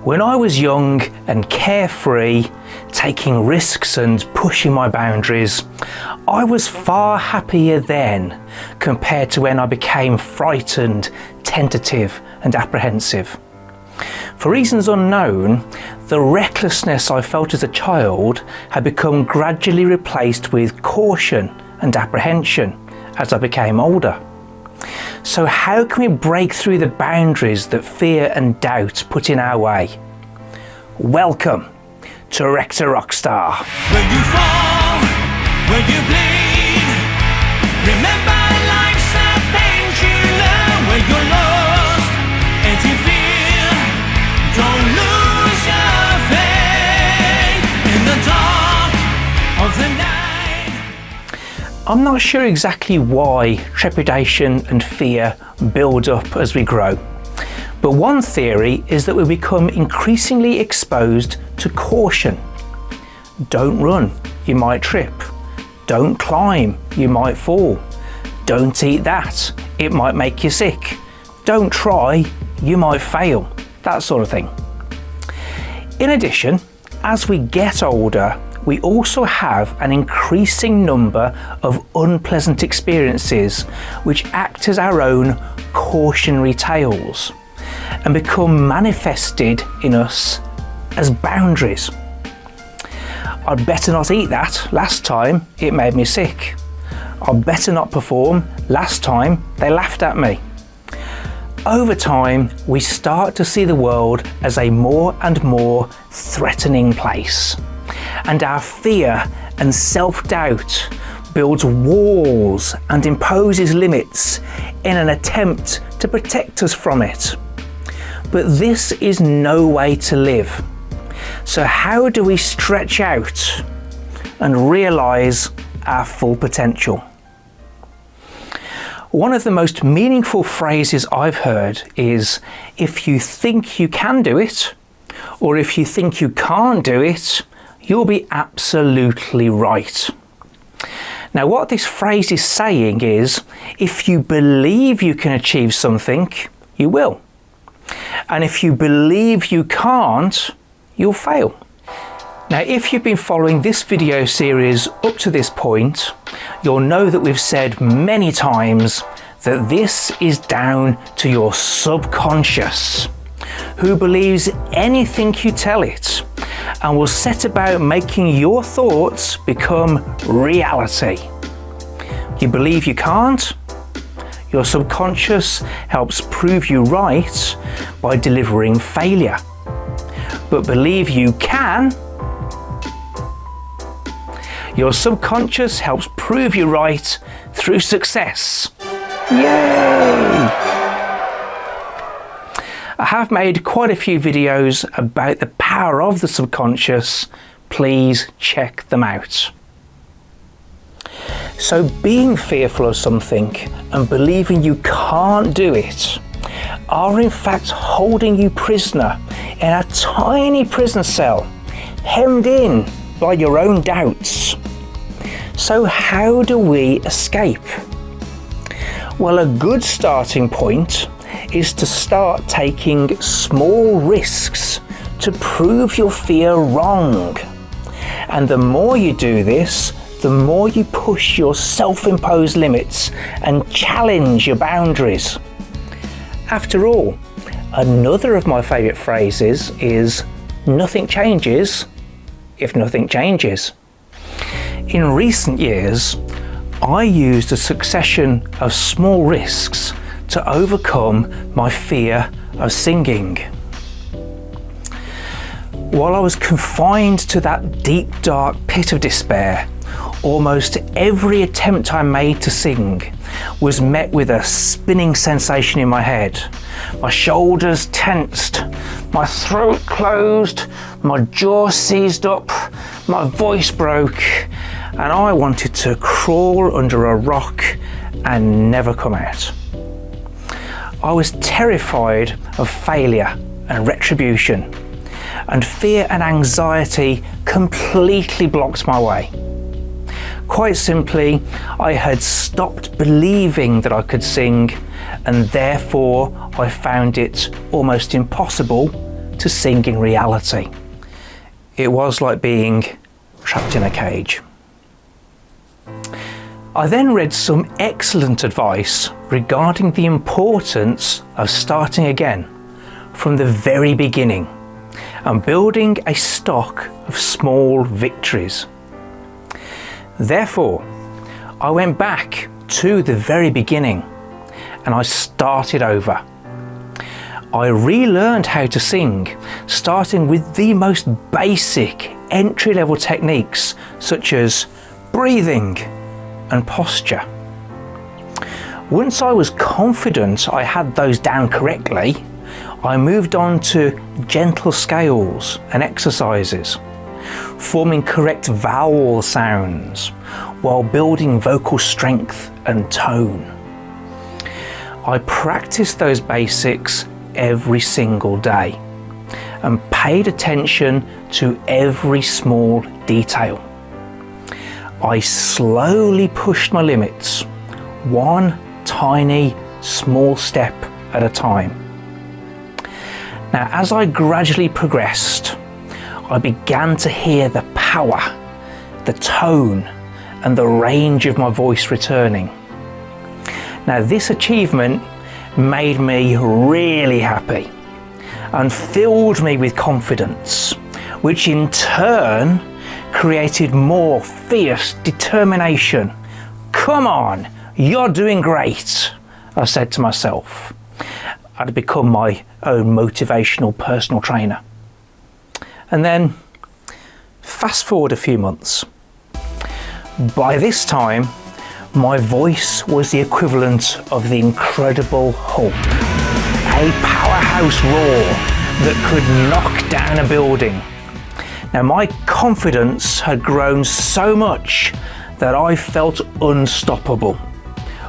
When I was young and carefree, taking risks and pushing my boundaries, I was far happier then compared to when I became frightened, tentative and apprehensive. For reasons unknown, the recklessness I felt as a child had become gradually replaced with caution and apprehension as I became older. So how can we break through the boundaries that fear and doubt put in our way? Welcome to Wreck To Rockstar. When you fall, when you bleed, remember life's a pendulum. When you're lost and you fear, don't lose your faith in the dark of the night. I'm not sure exactly why trepidation and fear build up as we grow, but one theory is that we become increasingly exposed to caution. Don't run, you might trip. Don't climb, you might fall. Don't eat that, it might make you sick. Don't try, you might fail. That sort of thing. In addition, as we get older, we also have an increasing number of unpleasant experiences which act as our own cautionary tales and become manifested in us as boundaries. I'd better not eat that, last time it made me sick. I'd better not perform, last time they laughed at me. Over time, we start to see the world as a more and more threatening place. And our fear and self-doubt builds walls and imposes limits in an attempt to protect us from it. But this is no way to live. So how do we stretch out and realise our full potential? One of the most meaningful phrases I've heard is, if you think you can do it, or if you think you can't do it, you'll be absolutely right. Now, what this phrase is saying is, if you believe you can achieve something, you will. And if you believe you can't, you'll fail. Now, if you've been following this video series up to this point, you'll know that we've said many times that this is down to your subconscious, who believes anything you tell it and will set about making your thoughts become reality. You believe you can't? Your subconscious helps prove you right by delivering failure. But believe you can? Your subconscious helps prove you right through success. Yay! I have made quite a few videos about the power of the subconscious. Please check them out. So being fearful of something and believing you can't do it are in fact holding you prisoner in a tiny prison cell, hemmed in by your own doubts. So how do we escape? Well, a good starting point is to start taking small risks to prove your fear wrong. And the more you do this, the more you push your self-imposed limits and challenge your boundaries. After all, another of my favourite phrases is, nothing changes if nothing changes. In recent years, I used a succession of small risks to overcome my fear of singing. While I was confined to that deep, dark pit of despair, almost every attempt I made to sing was met with a spinning sensation in my head. My shoulders tensed, my throat closed, my jaw seized up, my voice broke, and I wanted to crawl under a rock and never come out. I was terrified of failure and retribution, and fear and anxiety completely blocked my way. Quite simply, I had stopped believing that I could sing, and therefore I found it almost impossible to sing in reality. It was like being trapped in a cage. I then read some excellent advice regarding the importance of starting again from the very beginning and building a stock of small victories. Therefore, I went back to the very beginning and I started over. I relearned how to sing, starting with the most basic entry-level techniques such as breathing and posture. Once I was confident I had those down correctly, I moved on to gentle scales and exercises, forming correct vowel sounds while building vocal strength and tone. I practiced those basics every single day and paid attention to every small detail. I slowly pushed my limits, one tiny, small step at a time. Now, as I gradually progressed, I began to hear the power, the tone, and the range of my voice returning. Now, this achievement made me really happy and filled me with confidence, which in turn created more fierce determination. Come on, you're doing great, I said to myself. I'd become my own motivational personal trainer. And then, fast forward a few months. By this time, my voice was the equivalent of the Incredible Hulk, a powerhouse roar that could knock down a building. Now, my confidence had grown so much that I felt unstoppable.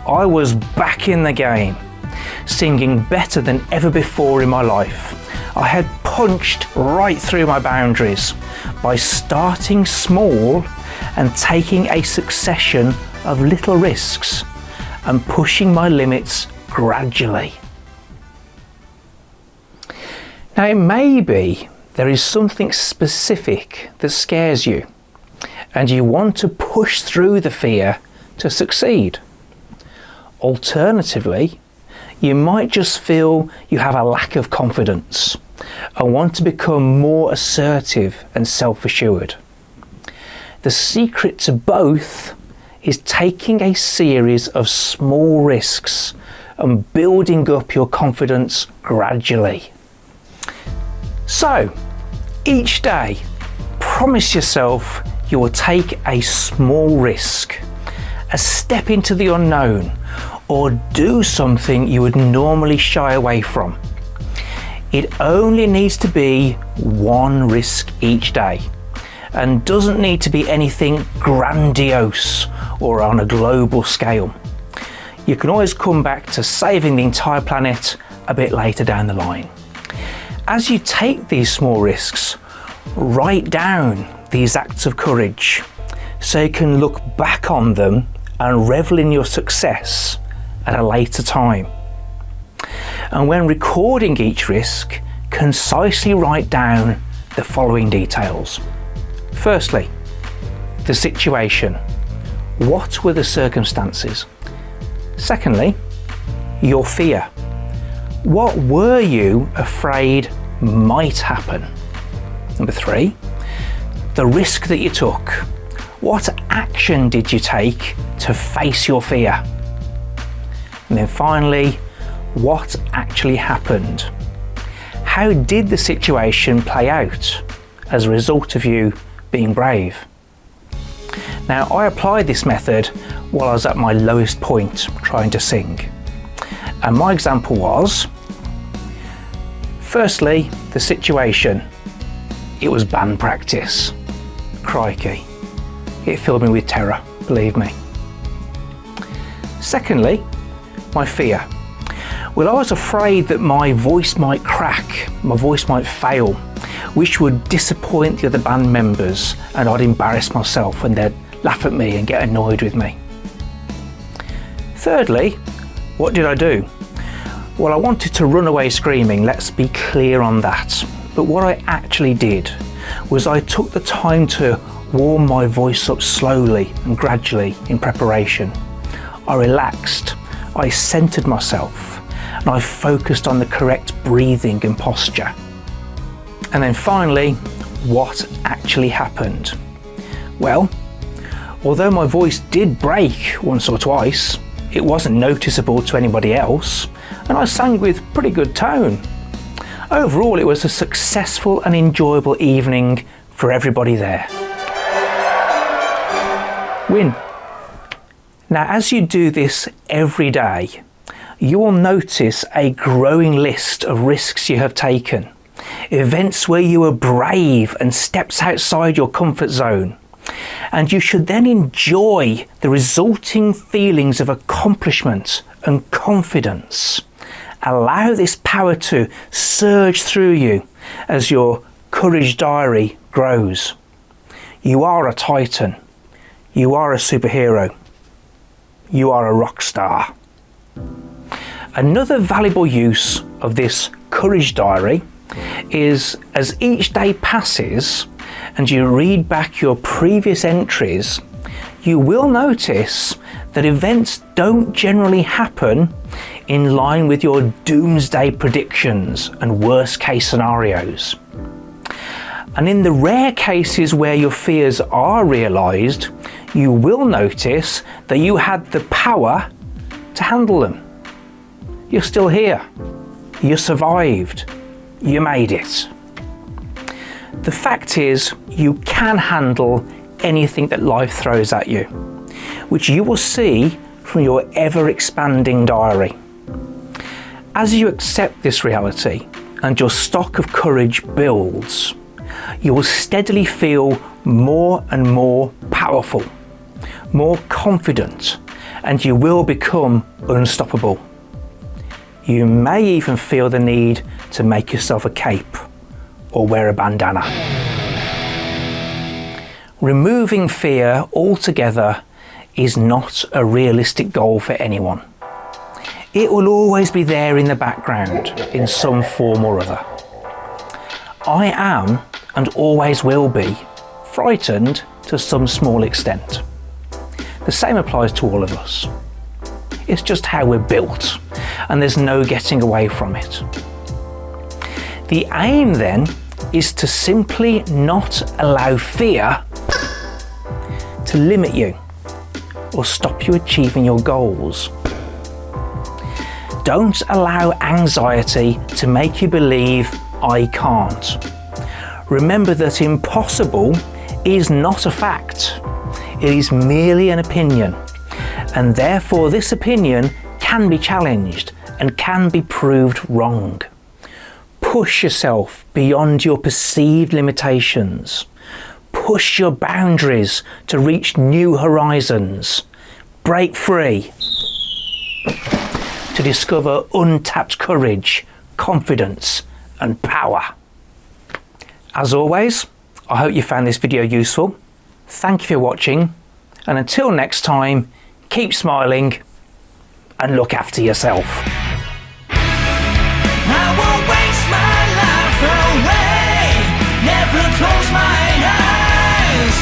I was back in the game, singing better than ever before in my life. I had punched right through my boundaries by starting small and taking a succession of little risks and pushing my limits gradually. Now, maybe there is something specific that scares you and you want to push through the fear to succeed. Alternatively, you might just feel you have a lack of confidence and want to become more assertive and self-assured. The secret to both is taking a series of small risks and building up your confidence gradually. So, each day, promise yourself you will take a small risk, a step into the unknown, or do something you would normally shy away from. It only needs to be one risk each day and doesn't need to be anything grandiose or on a global scale. You can always come back to saving the entire planet a bit later down the line. As you take these small risks, write down these acts of courage so you can look back on them and revel in your success at a later time. And when recording each risk, concisely write down the following details. Firstly, the situation. What were the circumstances? Secondly, your fear. What were you afraid might happen? Number 3, the risk that you took. What action did you take to face your fear? And then finally, what actually happened? How did the situation play out as a result of you being brave? Now, I applied this method while I was at my lowest point trying to sing. And my example was, firstly, the situation. It was band practice. Crikey. It filled me with terror, believe me. Secondly, my fear. Well, I was afraid that my voice might crack, my voice might fail, which would disappoint the other band members and I'd embarrass myself and they'd laugh at me and get annoyed with me. Thirdly, what did I do? Well, I wanted to run away screaming, let's be clear on that. But what I actually did was I took the time to warm my voice up slowly and gradually in preparation. I relaxed, I centered myself, and I focused on the correct breathing and posture. And then finally, what actually happened? Well, although my voice did break once or twice, it wasn't noticeable to anybody else, and I sang with pretty good tone. Overall, it was a successful and enjoyable evening for everybody there. Win. Now, as you do this every day, you will notice a growing list of risks you have taken, events where you were brave and stepped outside your comfort zone. And you should then enjoy the resulting feelings of accomplishment and confidence. Allow this power to surge through you as your courage diary grows. You are a titan. You are a superhero. You are a rock star. Another valuable use of this courage diary is, as each day passes and you read back your previous entries, you will notice that events don't generally happen in line with your doomsday predictions and worst case scenarios. And in the rare cases where your fears are realised, you will notice that you had the power to handle them. You're still here. You survived. You made it. The fact is, you can handle anything that life throws at you, which you will see from your ever-expanding diary. As you accept this reality and your stock of courage builds, you will steadily feel more and more powerful, more confident, and you will become unstoppable. You may even feel the need to make yourself a cape or wear a bandana. Removing fear altogether is not a realistic goal for anyone. It will always be there in the background in some form or other. I am, and always will be, frightened to some small extent. The same applies to all of us. It's just how we're built, and there's no getting away from it. The aim then is to simply not allow fear to limit you or stop you achieving your goals. Don't allow anxiety to make you believe I can't. Remember that impossible is not a fact. It is merely an opinion, and therefore this opinion can be challenged and can be proved wrong. Push yourself beyond your perceived limitations. Push your boundaries to reach new horizons. Break free to discover untapped courage, confidence, and power. As always, I hope you found this video useful. Thank you for watching, and until next time, keep smiling and look after yourself. I won't waste my life away, never close my eyes,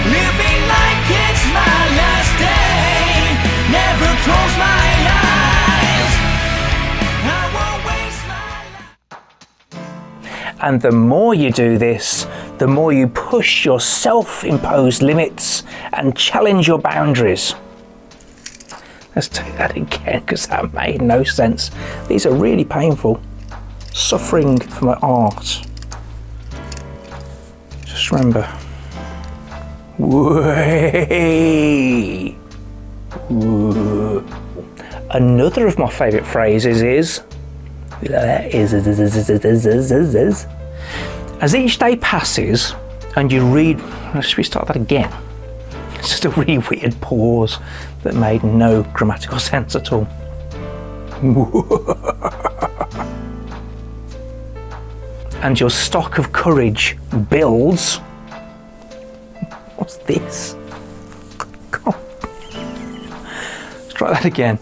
living like it's my last day, never close my eyes. I won't waste my life. And the more you do this, the more you push your self-imposed limits and challenge your boundaries. Let's take that again, because that made no sense. These are really painful. Suffering for my art. Just remember. Way. Another of my favourite phrases is as each day passes and you read, let's restart that again. It's just a really weird pause that made no grammatical sense at all. And your stock of courage builds. What's this? Let's try that again.